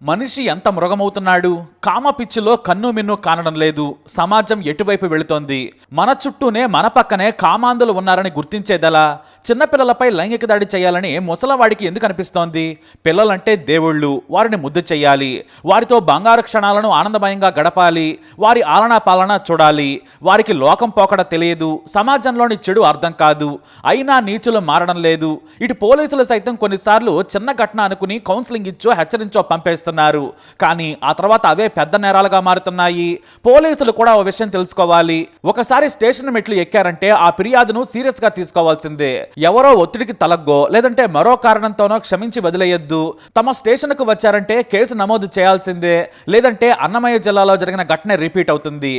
మనిషి ఎంత మృగమవుతున్నాడు. కామ పిచ్చిలో కన్ను మిన్ను కానడం లేదు. సమాజం ఎటువైపు వెళుతోంది? మన చుట్టూనే మన పక్కనే కామాంధులు ఉన్నారని గుర్తించేదలా? చిన్నపిల్లలపై లైంగిక దాడి చేయాలని ముసలవాడికి ఎందుకు అనిపిస్తోంది? పిల్లలంటే దేవుళ్ళు, వారిని ముద్దు చెయ్యాలి, వారితో బంగారు క్షణాలను ఆనందమయంగా గడపాలి, వారి ఆలనా పాలన చూడాలి. వారికి లోకం పోకడ తెలియదు, సమాజంలోని చెడు అర్థం కాదు. అయినా నీచులు మారడం లేదు. ఇటు పోలీసులు సైతం కొన్నిసార్లు చిన్న ఘటన అనుకుని కౌన్సిలింగ్ ఇచ్చో హెచ్చరించో పంపేస్తున్నారు. కానీ ఆ తర్వాత అవే పెద్ద నేరాలుగా మారుతున్నాయి. పోలీసులు కూడా ఓ విషయం తెలుసుకోవాలి. ఒకసారి స్టేషన్ మెట్లు ఎక్కారంటే ఆ ఫిర్యాదును సీరియస్ గా తీసుకోవాల్సిందే. ఎవరో ఒత్తిడికి తలగ్గో లేదంటే మరో కారణంతోనో క్షమించి వదిలేయొద్దు. తమ స్టేషన్ కు వచ్చారంటే కేసు నమోదు చేయాల్సిందే. లేదంటే అన్నమయ్య జిల్లాలో జరిగిన ఘటన రిపీట్ అవుతుంది.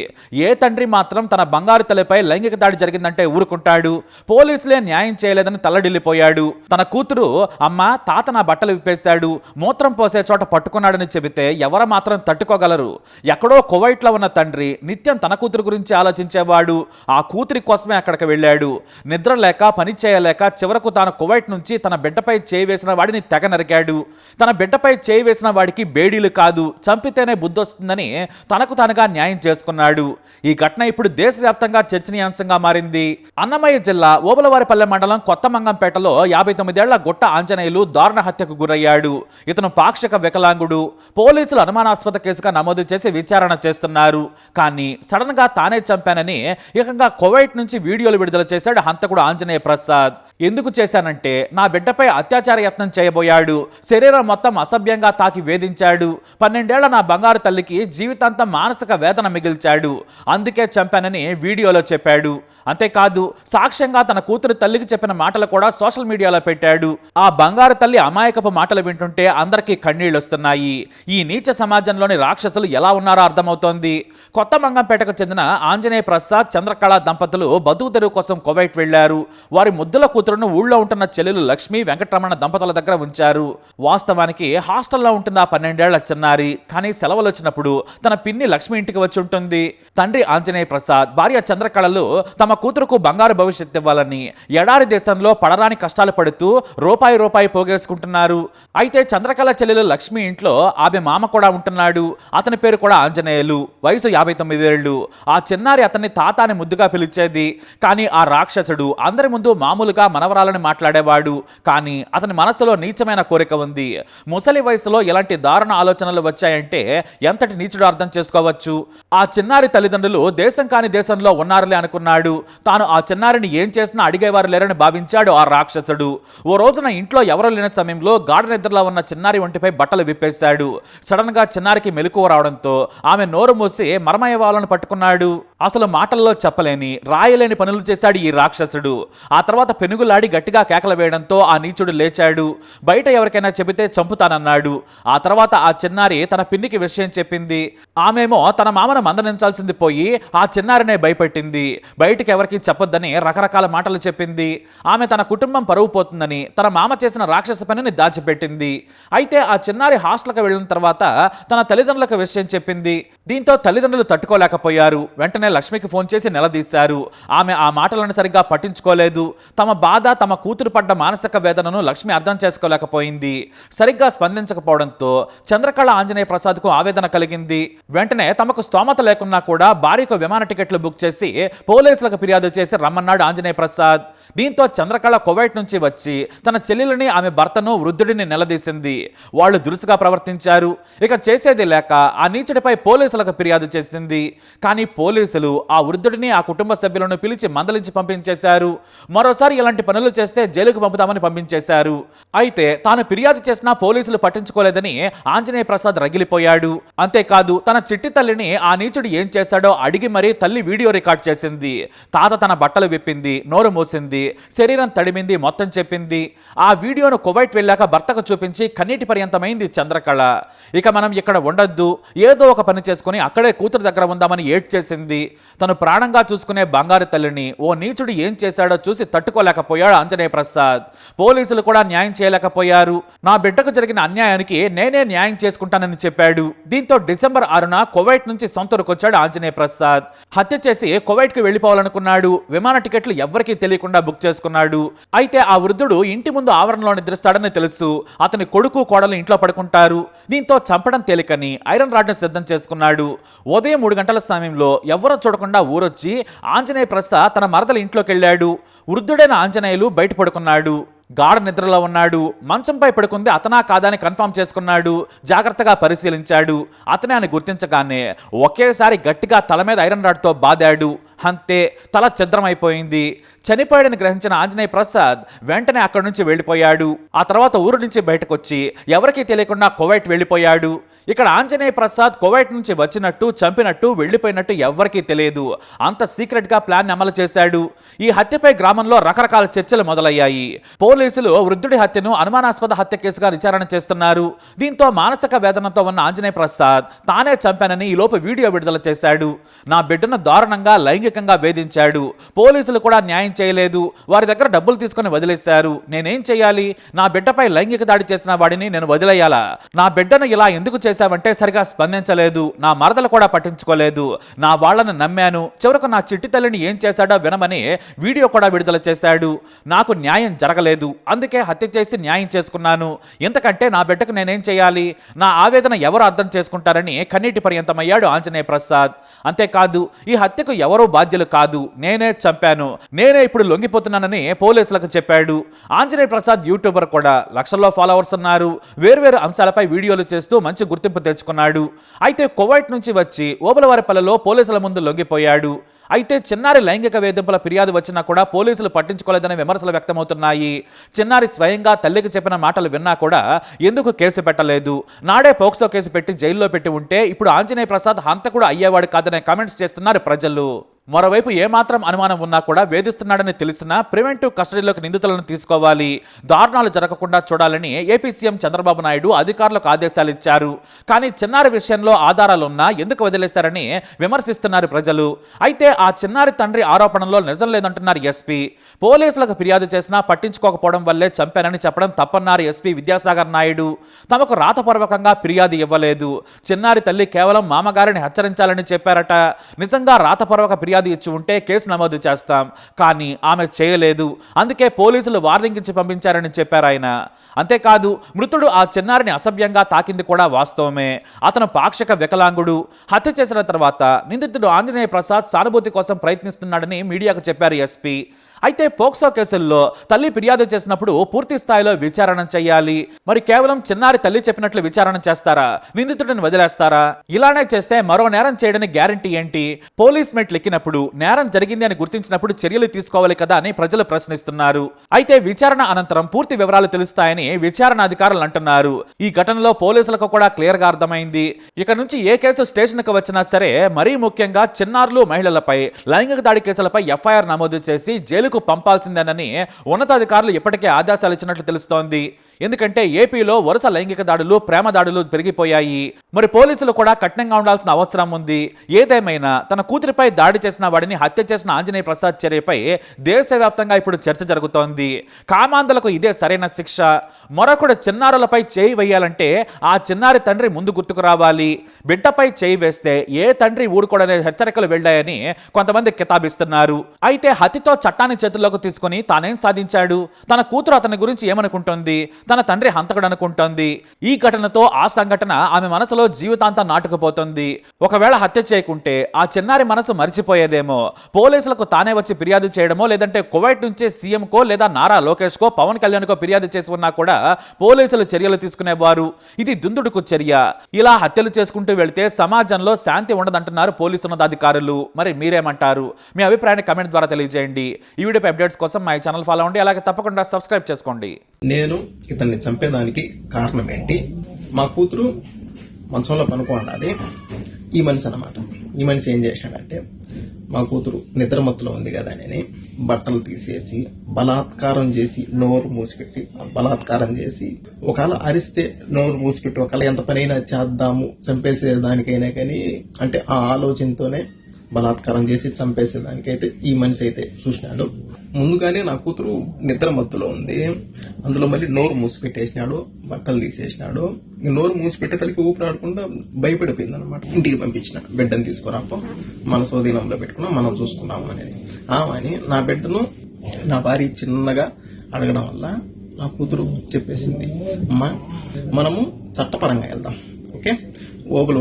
ఏ తండ్రి మాత్రం తన బంగారు తల్లిపై లైంగిక దాడి జరిగిందంటే ఊరుకుంటాడు? పోలీసులే న్యాయం చేయలేదని తల్లడిల్లిపోయాడు. తన కూతురు అమ్మ తాత నా బట్టలు విప్పేశాడు, మూత్రం పోసే చోట పట్టుకున్నాడని చెబితే ఎవరు మాత్రం తట్టుకోగలరు? ఎక్కడో కువైట్లో ఉన్న తండ్రి నిత్యం తన కూతురు గురించి ఆలోచించేవాడు. ఆ కూతురి కోసమే అక్కడికి వెళ్ళాడు. నిద్ర లేక పని చేయలేక చివరకు తాను కువైట్ నుంచి తన బిడ్డపై చేయి వేసిన వాడిని తెగ నరికాడు. తన బిడ్డపై చేయి వేసిన వాడికి బేడీలు కాదు, చంపితేనే బుద్ధి వస్తుందని తనకు తానుగా న్యాయం చేసుకున్నాడు. ఈ ఘటన ఇప్పుడు దేశవ్యాప్తంగా చర్చనీయాంశంగా మారింది. అన్నమయ్య జిల్లా ఓబులవారిపల్లె మండలం కొత్తమంగంపేటలో 59 ఏళ్ల గుట్ట ఆంజనేయులు దారుణ హత్యకు గురయ్యాడు. ఇతను పాక్షిక వికలాంగుడు. పోలీసులు అనుమానాస్పద కేసుగా నమోదు చేసి విచారణ చేస్తున్నారు. కానీ సడన్ గా తానే చంపానని ఏకంగా కువైట్ నుంచి వీడియోలు విడుదల చేశాడు హంతకుడు ఆంజనేయ ప్రసాద్. ఎందుకు చేశానంటే నా బిడ్డపై అత్యాచార యత్నం చేయబోయాడు, శరీరం మొత్తం అసభ్యంగా తాకి వేధించాడు, 12 ఏళ్ల నా బంగారు తల్లికి జీవితాంతం మానసిక వేదన మిగిల్చాడు, అందుకే చంపానని వీడియోలో చెప్పాడు. అంతేకాదు సాక్ష్యంగా తన కూతురు తల్లికి చెప్పిన మాటలు కూడా సోషల్ మీడియాలో పెట్టాడు. ఆ బంగారు తల్లి అమాయకపు మాటలు వింటుంటే అందరికీ కన్నీళ్లు వస్తున్నాయి. ఈ నీచ సమాజంలోని రాక్షసులు ఎలా ఉన్నారో అర్థమవుతోంది. కొత్త మంగంపేటకు చెందిన ఆంజనేయ ప్రసాద్ చంద్రకళ దంపతులు బతుకు తెరువు కోసం కువైట్ వెళ్లారు. వారి ముద్దుల కూతురును ఊళ్ళో ఉంటున్న చెల్లెలు లక్ష్మి వెంకటరమణ దంపతుల దగ్గర ఉంచారు. వాస్తవానికి హాస్టల్లో ఉంటుంది ఆ 12 ఏళ్ల చిన్నారి. కానీ సెలవులు వచ్చినప్పుడు తన పిన్ని లక్ష్మి ఇంటికి వచ్చి ఉంటుంది. తండ్రి ఆంజనేయ ప్రసాద్, భార్య చంద్రకళలు తమ కూతురుకు బంగారు భవిష్యత్తు ఇవ్వాలని ఎడారి దేశంలో పడరాని కష్టాలు పడుతూ రూపాయి పోగేసుకుంటున్నారు. అయితే చంద్రకళ చెల్లెలు లక్ష్మి ఇంట్లో ఆమె మామ కూడా ఉంటున్నాడు. అతని పేరు కూడా ఆంజనేయులు, వయసు 59 ఏళ్లు. ఆ చిన్నారి అతన్ని తాత అని ముద్దుగా పిలిచేది. కానీ ఆ రాక్షసుడు అందరి ముందు మామూలుగా మనవరాలని మాట్లాడేవాడు. కానీ అతని మనసులో నీచమైన కోరిక ఉంది. ముసలి వయసులో ఇలాంటి దారుణ ఆలోచనలు వచ్చాయంటే ఎంతటి నీచుడు అర్థం చేసుకోవచ్చు. ఆ చిన్నారి తల్లిదండ్రులు దేశం కాని దేశంలో ఉన్నారులే అనుకున్నాడు. తాను ఆ చిన్నారిని ఏం చేసినా అడిగేవారు లేరని భావించాడు ఆ రాక్షసుడు. ఓ రోజున ఇంట్లో ఎవరూ లేని సమయంలో గాఢ నిద్రలో ఉన్న చిన్నారి ఒంటిపై బట్టలు విప్పేశాడు. సడన్ గా చిన్నారికి మెలకువ రావడంతో ఆమె నోరు మూసి మర్మయ్యవాళ్ళను పట్టుకున్నాడు. అసలు మాటల్లో చెప్పలేని రాయలేని పనులు చేశాడు ఈ రాక్షసుడు. ఆ తర్వాత పెనుగులాడి గట్టిగా కేకలు వేయడంతో ఆ నీచుడు లేచాడు. బయట ఎవరికైనా చెబితే చంపుతానన్నాడు. ఆ తర్వాత ఆ చిన్నారి తన పిన్నికి విషయం చెప్పింది. ఆమెమో తన మామను మందలించాల్సింది పోయి ఆ చిన్నారినే భయపెట్టింది. బయటికి ఎవరికి చెప్పొద్దని రకరకాల మాటలు చెప్పింది. ఆమె తన కుటుంబం పరువు పోతుందని తన మామ చేసిన రాక్షస పనిని దాచిపెట్టింది. అయితే ఆ చిన్నారి హాస్టల్కి వెళ్ళిన తర్వాత తన తల్లిదండ్రులకు విషయం చెప్పింది. దీంతో తల్లిదండ్రులు తట్టుకోలేకపోయారు. వెంటనే లక్ష్మికి ఫోన్ చేసి నిలదీశారు. ఆమె ఆ మాటలను సరిగ్గా పట్టించుకోలేదు. తమ బాధ, తమ కూతురు పడ్డ మానసిక వేదనను లక్ష్మి అర్థం చేసుకోలేకపోయింది. సరిగ్గా స్పందించకపోవడంతో చంద్రకళ ఆంజనేయ ప్రసాద్కు ఆవేదన కలిగింది. వెంటనే తమకు స్తోమత లేకున్నా కూడా భార్యకు విమాన టికెట్లు బుక్ చేసి పోలీసులకు ఫిర్యాదు చేసి రమ్మన్నాడు ఆంజనేయ ప్రసాద్. దీంతో చంద్రకళ కువైట్ నుంచి వచ్చి తన చెల్లెలని, ఆమె భర్తను, వృద్ధుడిని నిలదీసింది. వాళ్ళు దురుసుగా ప్రవర్తించారు. ఇక చేసేది లేక ఆ నీచుడిపై పోలీసులకు ఫిర్యాదు చేసింది. కానీ పోలీసులు ఆ వృద్ధుడిని, ఆ కుటుంబ సభ్యులను పిలిచి మందలించి పంపించేశారు. మరోసారి ఇలాంటి పనులు చేస్తే జైలుకు పంపుతామని పంపించేశారు. అయితే తాను ఫిర్యాదు చేసినా పోలీసులు పట్టించుకోలేదని ఆంజనేయ ప్రసాద్ రగిలిపోయాడు. అంతేకాదు తన చిట్టి తల్లిని ఆ నీచుడు ఏం చేశాడో అడిగి మరీ తల్లి వీడియో రికార్డ్ చేసింది. తాత తన బట్టలు విప్పింది, నోరు మూసింది, శరీరం తడిమింది, మొత్తం చెప్పింది. ఆ వీడియోను కువైట్ వెళ్ళాక భర్తకు చూపించి కన్నీటి పర్యంతమైంది చంద్రకళ. ఇక మనం ఇక్కడ ఉండొద్దు, ఏదో ఒక పని చేసుకుని అక్కడే కూతురు దగ్గర ఉందామని ఏడ్చేసింది. తను ప్రాణంగా చూసుకునే బంగారు తల్లిని ఓ నీచుడు ఏం చేశాడో చూసి తట్టుకోలేకపోయాడు ఆంజనేయ ప్రసాద్. పోలీసులు కూడా న్యాయం చేయలేకపోయారు. నా బిడ్డకు జరిగిన అన్యాయానికి నేనే న్యాయం చేసుకుంటానని చెప్పాడు. దీంతో డిసెంబర్ 6న కువైట్ నుంచి సొంతూరుకు వచ్చాడు ఆంజనేయ ప్రసాద్. హత్య చేసి కువైట్కి వెళ్ళిపోవాలనుకున్నాడు. విమాన టికెట్లు ఎవ్వరికీ తెలియకుండా బుక్ చేసుకున్నాడు. అయితే ఆ వృద్ధుడు ఇంటి ముందు ఆవరణలో నిద్రిస్తాడని తెలుసు. అతని కొడుకు కోడలు ఇంట్లో పడుకుంటారు. చేసుకున్నారు. దీంతో చంపడం తేలికని ఐరన్ రాడ్ను సిద్ధం చేసుకున్నాడు. ఉదయం 3 గంటల సమయంలో ఎవరో చూడకుండా ఊరొచ్చి ఆంజనేయ ప్రసాద్ తన మరదల ఇంట్లోకి వెళ్ళాడు. వృద్ధుడైన ఆంజనేయులు బయట పడుకున్నాడు. గాఢ నిద్రలో ఉన్నాడు. మంచంపై పడుకుంది అతనా కాదా అని కన్ఫర్మ్ చేసుకున్నాడు. జాగ్రత్తగా పరిశీలించాడు. అతనే అని గుర్తించగానే ఒకేసారి గట్టిగా తల మీద ఐరన్ రాడ్తో బాదాడు. అంతే, తల ఛిద్రమైపోయింది. చనిపోయాడని గ్రహించిన ఆంజనేయ ప్రసాద్ వెంటనే అక్కడి నుంచి వెళ్ళిపోయాడు. ఆ తర్వాత ఊరు నుంచి బయటకొచ్చి ఎవరికీ తెలియకుండా కువైట్ వెళ్ళిపోయాడు. ఇక్కడ ఆంజనేయ ప్రసాద్ కువైట్ నుంచి వచ్చినట్టు, చంపినట్టు, వెళ్ళిపోయినట్టు ఎవ్వరికీ తెలియదు. అంత సీక్రెట్ గా ప్లాన్ అమలు చేశాడు. ఈ హత్యపై గ్రామంలో రకరకాల చర్చలు మొదలయ్యాయి. పోలీసులు వృద్ధుడి హత్యను అనుమానాస్పద హత్య కేసుగా విచారణ చేస్తున్నారు. దీంతో మానసిక వేదనతో ఉన్న ఆంజనేయ ప్రసాద్ తానే చంపానని ఈలోపు వీడియో విడుదల చేశాడు. నా బిడ్డను దారుణంగా లైంగికంగా వేధించాడు. పోలీసులు కూడా న్యాయం చేయలేదు. వారి దగ్గర డబ్బులు తీసుకుని వదిలేశారు. నేనేం చేయాలి? నా బిడ్డపై లైంగిక దాడి చేసిన వాడిని నేను వదిలేయాలా? నా బిడ్డను ఇలా ఎందుకు చేశావంటే సరిగా స్పందించలేదు. నా మరదలు కూడా పట్టించుకోలేదు. నా వాళ్లను నమ్మాను. చివరకు నా చిట్టి తల్లిని ఏం చేశాడో వినమని వీడియో కూడా విడుదల చేశాడు. నాకు న్యాయం జరగలేదు, అందుకే హత్య చేసి న్యాయం చేసుకున్నాను. ఇంతకంటే నా బిడ్డకు నేనేం చేయాలి? నా ఆవేదన ఎవరు అర్థం చేసుకుంటారని కన్నీటి పర్యంతమయ్యాడు ఆంజనేయ ప్రసాద్. అంతేకాదు, ఈ హత్యకు ఎవరూ బాధ్యులు కాదు, నేనే చంపాను, నేనే ఇప్పుడు లొంగిపోతున్నానని పోలీసులకు చెప్పాడు. ఆంజనేయ ప్రసాద్ యూట్యూబర్ కూడా, లక్షల్లో ఫాలోవర్స్ ఉన్నారు. వేర్వేరు అంశాలపై వీడియోలు చేస్తూ మంచి గుర్తింపు తెచ్చుకున్నాడు. అయితే కువైట్ నుంచి వచ్చి ఓబులవారిపల్లెలో పోలీసుల ముందు లొంగిపోయాడు. అయితే చిన్నారి లైంగిక వేధింపుల ఫిర్యాదు వచ్చినా కూడా పోలీసులు పట్టించుకోలేదనే విమర్శలు వ్యక్తమవుతున్నాయి. చిన్నారి స్వయంగా తల్లికి చెప్పిన మాటలు విన్నా కూడా ఎందుకు కేసు పెట్టలేదు? నాడే పోక్సో కేసు పెట్టి జైల్లో పెట్టి ఉంటే ఇప్పుడు ఆంజనేయ ప్రసాద్ హంతకుడు అయ్యేవాడు కాదనే కామెంట్స్ చేస్తున్నారు ప్రజలు. మరోవైపు ఏమాత్రం అనుమానం ఉన్నా కూడా వేధిస్తున్నాడని తెలిసినా ప్రివెంటివ్ కస్టడీలోకి నిందితులను తీసుకోవాలి, దారుణాలు జరగకుండా చూడాలని ఏపీ సీఎం చంద్రబాబు నాయుడు అధికారులకు ఆదేశాలు ఇచ్చారు. కానీ చిన్నారి విషయంలో ఆధారాలున్నా ఎందుకు వదిలేస్తారని విమర్శిస్తున్నారు ప్రజలు. అయితే ఆ చిన్నారి తండ్రి ఆరోపణలో నిజం లేదంటున్నారు ఎస్పీ. పోలీసులకు ఫిర్యాదు చేసినా పట్టించుకోకపోవడం వల్లే చంపానని చెప్పడం తప్పన్నారు ఎస్పీ విద్యాసాగర్ నాయుడు. తమకు రాతపూర్వకంగా ఫిర్యాదు ఇవ్వలేదు. చిన్నారి తల్లి కేవలం మామగారిని హెచ్చరించాలని చెప్పారట. నిజంగా రాతపూర్వక ఫిర్యాదు ఇచ్చి ఉంటే కేసు నమోదు చేస్తాం, కానీ ఆమె చేయలేదు. అందుకే పోలీసులు వార్నింగ్ ఇచ్చి పంపించారని చెప్పారు ఆయన. అంతేకాదు, మృతుడు ఆ చిన్నారిని అసభ్యంగా తాకింది కూడా వాస్తవమే. అతను పాక్షిక వికలాంగుడు. హత్య చేసిన తర్వాత నిందితుడు ఆంజనేయ ప్రసాద్ సానుభూతి కోసం ప్రయత్నిస్తున్నాడని మీడియాకు చెప్పారు ఎస్పీ. అయితే పోక్సో కేసుల్లో తల్లి ఫిర్యాదు చేసినప్పుడు పూర్తి స్థాయిలో విచారణ చేయాలి. మరి కేవలం చిన్నారి తల్లి చెప్పినట్లు విచారణ చేస్తారా? నిందితుడిని వదిలేస్తారా? ఇలానే చేస్తే మరో నేరం చేయడానికి గ్యారంటీ ఏంటి? పోలీస్ మెట్లు ఎక్కినప్పుడు నేరం జరిగింది అని గుర్తించినప్పుడు చర్యలు తీసుకోవాలి కదా అని ప్రజలు ప్రశ్నిస్తున్నారు. అయితే విచారణ అనంతరం పూర్తి వివరాలు తెలుస్తాయని విచారణ అధికారులు అంటున్నారు. ఈ ఘటనలో పోలీసులకు కూడా క్లియర్ గా అర్థమైంది. ఇక నుంచి ఏ కేసు స్టేషన్ కు వచ్చినా సరే, మరీ ముఖ్యంగా చిన్నారులు, మహిళలపై లైంగిక దాడి కేసులపై ఎఫ్ఐఆర్ నమోదు చేసి జైలు పంపాల్సిందేనని ఉన్నతాధికారులు ఇప్పటికే ఆదేశాలు ఇచ్చినట్లు తెలుస్తోంది. ఎందుకంటే ఏపీలో వరుస లైంగిక దాడులు, ప్రేమ దాడులు పెరిగిపోయాయి. మరి పోలీసులు కూడా కఠినంగా ఉండాల్సిన అవసరం ఉంది. ఏదేమైనా తన కూతురిపై దాడి చేసిన వాడిని హత్య చేసిన ఆంజనేయ ప్రసాద్ చర్యపై దేశవ్యాప్తంగా ఇప్పుడు చర్చ జరుగుతోంది. కామాంధులకు ఇదే సరైన శిక్ష. మరొకడు చిన్నారులపై చేయి వేయాలంటే ఆ చిన్నారి తండ్రి ముందు గుర్తుకు రావాలి. బిడ్డపై చేయి వేస్తే ఏ తండ్రి ఊరుకోడనే హెచ్చరికలు వెళ్లాయని కొంతమంది కితాబిస్తున్నారు. అయితే హత్యతో చట్టాన్ని చేతుల్లోకి తీసుకుని తానేం సాధించాడు? తన కూతురు అతని గురించి ఏమనుకుంటోంది? తన తండ్రి హంతకుడు అనుకుంటోంది. ఈ ఘటనతో ఆ సంఘటన ఆమె మనసులో జీవితాంతం నాటుకుపోతుంది. ఒకవేళ హత్య చేయకుంటే ఆ చిన్నారి మనసు మరిచిపోయేదేమో. పోలీసులకు తానే వచ్చి ఫిర్యాదు చేయడమో, లేదంటే కువైట్ నుంచే సీఎంకో లేదా నారా లోకేష్కో, పవన్ కళ్యాణ్కో ఫిర్యాదు చేసి ఉన్నా కూడా పోలీసులు చర్యలు తీసుకునేవారు. ఇది దుందుడుకు చర్య. ఇలా హత్యలు చేసుకుంటూ వెళితే సమాజంలో శాంతి ఉండదంటున్నారు పోలీసు ఉన్నతాధికారులు. మరి మీరేమంటారు? మీ అభిప్రాయాన్ని కమెంట్ ద్వారా తెలియజేయండి. ఈ వీడియోపై అప్డేట్స్ కోసం మా ఛానల్ ఫాలో అవ్వండి. అలాగే తప్పకుండా సబ్స్క్రైబ్ చేసుకోండి. నేను ఇతన్ని చంపేదానికి కారణం ఏంటి? మా కూతురు మంచంలో పనుకోండి. ఈ మనిషి అన్నమాట. ఈ మనిషి ఏం చేశాడంటే, మా కూతురు నిద్రమత్తులో ఉంది కదా అని బట్టలు తీసేసి బలాత్కారం చేసి నోరు మూసిపెట్టి, బలాత్కారం చేసి ఒకవేళ అరిస్తే నోరు మూసిపెట్టి ఒకవేళ ఎంత పనైనా చేద్దాము చంపేసేదానికైనా కానీ అంటే ఆ ఆలోచనతోనే బలాత్కారం చేసి చంపేసేదానికైతే ఈ మనిషి అయితే చూసినాడు. ముందుగానే నా కూతురు నిద్ర మత్తులో ఉంది, అందులో మళ్ళీ నోరు మూసిపెట్టేసినాడు, బట్టలు తీసేసినాడు. నోరు మూసిపెట్టే తల్లికి ఊపిరాడకుండా భయపడిపోయింది అనమాట. ఇంటికి పంపించిన, బిడ్డను తీసుకురాపో మన స్వాధీనంలో పెట్టుకున్నాం, మనం చూసుకున్నాము అనేది. ఆమెని నా బిడ్డను నా భార్య చిన్నగా అడగడం వల్ల నా కూతురు చెప్పేసింది, అమ్మా మనము చట్టపరంగా వెళ్దాం, ఓకే, ఓగులు